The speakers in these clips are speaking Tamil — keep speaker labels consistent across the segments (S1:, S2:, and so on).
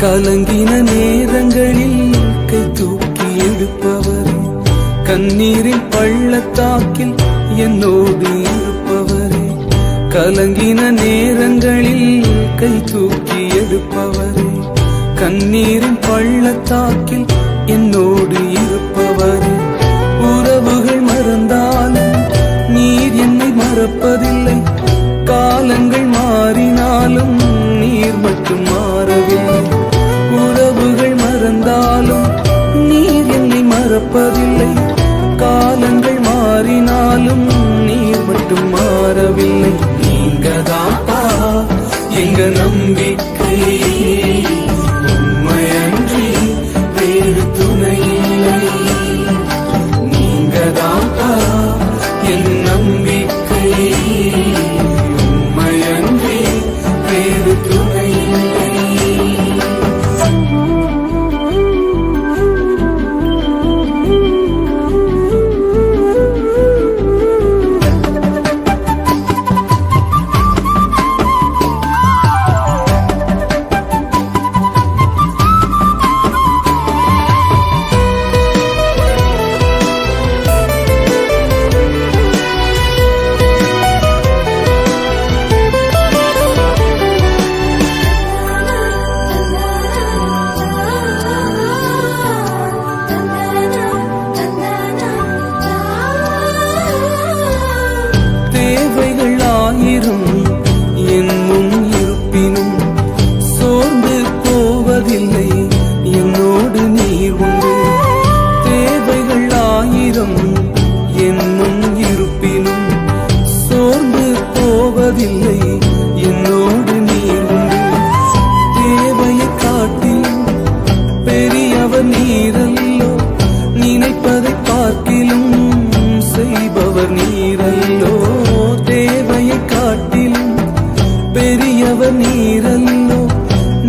S1: கலங்கின நேரங்களில் கை தூக்கி எடுப்பவரே, கண்ணீரின் பள்ளத்தாக்கில் என்னோடு இருப்பவரே. கலங்கின நேரங்களில் கை தூக்கி எடுப்பவரே, கண்ணீரின் பள்ளத்தாக்கில் என்னோடு இருப்பவரே. உறவுகள் மறந்தாலும் நீர் என்னை மறப்பதில்லை, காலங்கள் மாறினாலும் நீர் மட்டும் மாறவில்லை. உறவுகள் மறந்தாலும் நீர் என்னை மறப்பதில்லை, காலங்கள் மாறினாலும் நீர் மட்டும் மாறவில்லை. நீங்கதாப்பா எங்க நம்பிக்கை, உண்மையன்றி வேறு துணையில்லை. நீங்கதாப்பா என் நம்பிக்கை, உண்மையன்றி வேறு துணையில்லை. என் முன் இருப்பினும் சோர்ந்து போவதில்லை, என்னோடு நீர் உண்டு. தேவைகள் ஆயிரம் என் முன் இருப்பினும் சோர்ந்து போவதில்லை, என்னோடு நீர் உண்டு. தேவையை காட்டிலும் பெரியவர் நீரல்லோ, நினைப்பதை பார்க்கிலும் செய்பவர் நீரல்லோ. தேவையை காட்டிலும் பெரியவர் நீரல்லோ,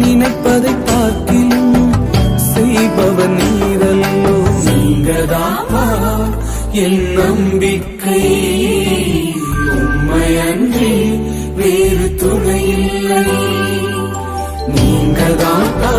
S1: நினைப்பதை பார்க்கிலும் செய்பவர் நீரல்லோ. நீங்கதாப்பா என் நம்பிக்கை, உண்மையன்றி வேறு துணையில்லை. நீங்கதாப்பா